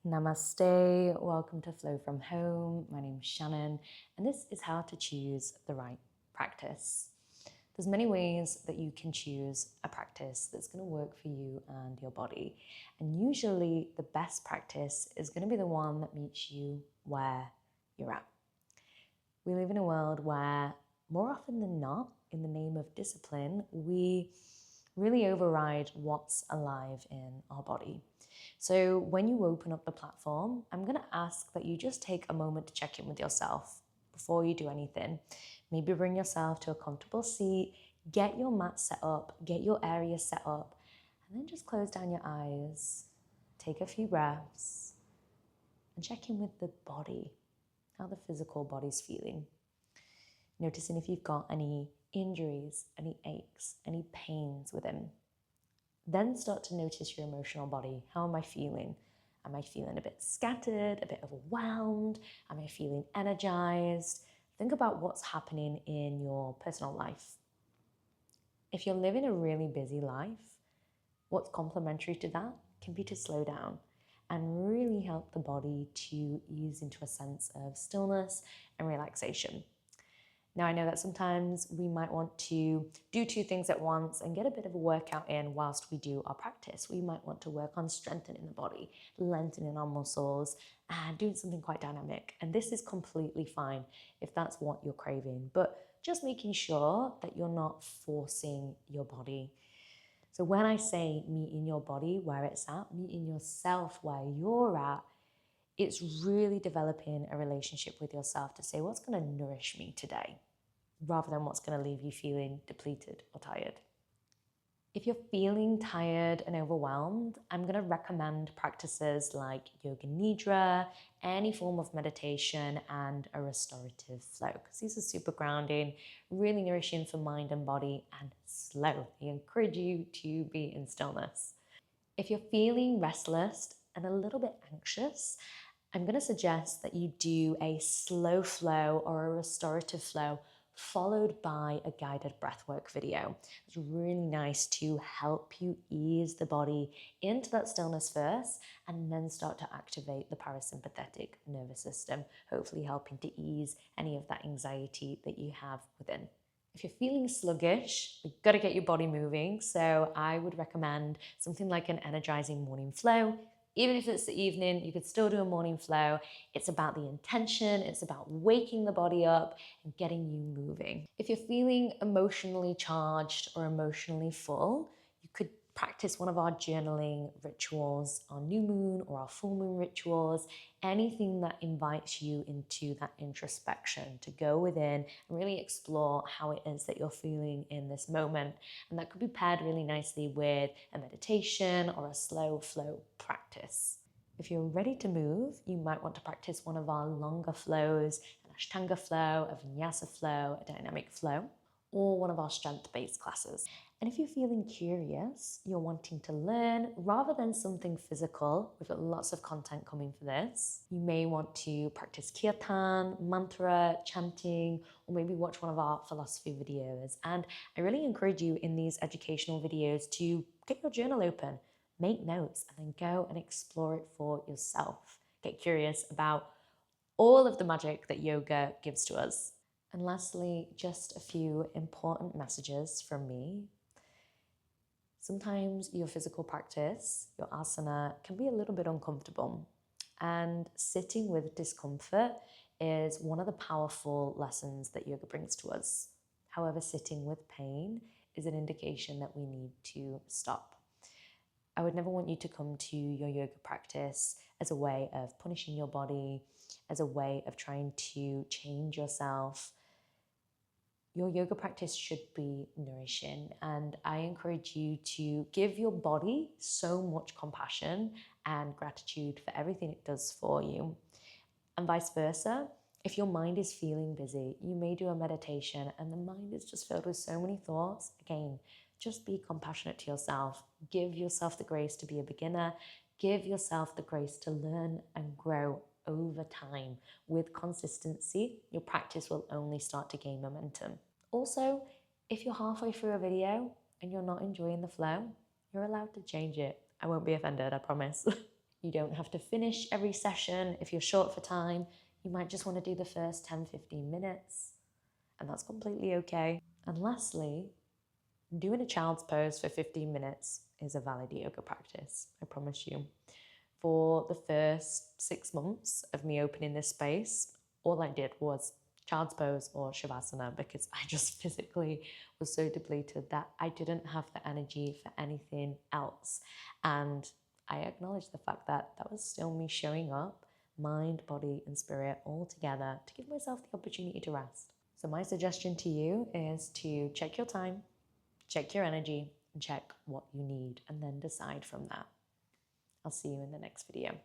Namaste, welcome to Flow from Home. My name is Shannon, and this is how to choose the right practice. There's many ways that you can choose a practice that's going to work for you and your body. And usually the best practice is going to be the one that meets you where you're at. We live in a world where more often than not, in the name of discipline, we really override what's alive in our body. So when you open up the platform, I'm going to ask that you just take a moment to check in with yourself before you do anything. Maybe bring yourself to a comfortable seat, get your mat set up, get your area set up, and then just close down your eyes, take a few breaths, and check in with the body, how the physical body's feeling. Noticing if you've got any injuries, any aches, any pains within. Then start to notice your emotional body. How am I feeling? Am I feeling a bit scattered, a bit overwhelmed? Am I feeling energized? Think about what's happening in your personal life. If you're living a really busy life, what's complementary to that can be to slow down and really help the body to ease into a sense of stillness and relaxation. Now, I know that sometimes we might want to do two things at once and get a bit of a workout in whilst we do our practice. We might want to work on strengthening the body, lengthening our muscles, and doing something quite dynamic. And this is completely fine if that's what you're craving, but just making sure that you're not forcing your body. So when I say meeting your body where it's at, meeting yourself where you're at, it's really developing a relationship with yourself to say, what's going to nourish me today, rather than what's going to leave you feeling depleted or tired. If you're feeling tired and overwhelmed, I'm going to recommend practices like yoga nidra, any form of meditation, and a restorative flow, because these are super grounding, really nourishing for mind and body, and slow. They encourage you to be in stillness. If you're feeling restless and a little bit anxious, I'm going to suggest that you do a slow flow or a restorative flow followed by a guided breathwork video. It's really nice to help you ease the body into that stillness first and then start to activate the parasympathetic nervous system, hopefully helping to ease any of that anxiety that you have within. If you're feeling sluggish, you've got to get your body moving. So I would recommend something like an energizing morning flow. Even if it's the evening, you could still do a morning flow. It's about the intention, it's about waking the body up and getting you moving. If you're feeling emotionally charged or emotionally full, you could practice one of our journaling rituals, our new moon or our full moon rituals, anything that invites you into that introspection, to go within and really explore how it is that you're feeling in this moment. And that could be paired really nicely with a meditation or a slow flow practice. If you're ready to move, you might want to practice one of our longer flows, an Ashtanga flow, a Vinyasa flow, a dynamic flow, or one of our strength-based classes. And if you're feeling curious, you're wanting to learn rather than something physical, we've got lots of content coming for this. You may want to practice kirtan, mantra, chanting, or maybe watch one of our philosophy videos. And I really encourage you in these educational videos to get your journal open, make notes, and then go and explore it for yourself. Get curious about all of the magic that yoga gives to us. And lastly, just a few important messages from me. Sometimes your physical practice, your asana, can be a little bit uncomfortable. And sitting with discomfort is one of the powerful lessons that yoga brings to us. However, sitting with pain is an indication that we need to stop. I would never want you to come to your yoga practice as a way of punishing your body, as a way of trying to change yourself. Your yoga practice should be nourishing, and I encourage you to give your body so much compassion and gratitude for everything it does for you. And vice versa, if your mind is feeling busy, you may do a meditation and the mind is just filled with so many thoughts. Again, just be compassionate to yourself. Give yourself the grace to be a beginner. Give yourself the grace to learn and grow over time. With consistency, your practice will only start to gain momentum. Also, if you're halfway through a video and you're not enjoying the flow, you're allowed to change it. I won't be offended, I promise. You don't have to finish every session. If you're short for time, you might just want to do the first 10-15 minutes, and that's completely okay. And lastly, doing a child's pose for 15 minutes is a valid yoga practice, I promise you. For the first 6 months of me opening this space, all I did was child's pose or shavasana, because I just physically was so depleted that I didn't have the energy for anything else. And I acknowledge the fact that that was still me showing up, mind, body, and spirit all together, to give myself the opportunity to rest. So my suggestion to you is to check your time, check your energy, and check what you need, and then decide from that. I'll see you in the next video.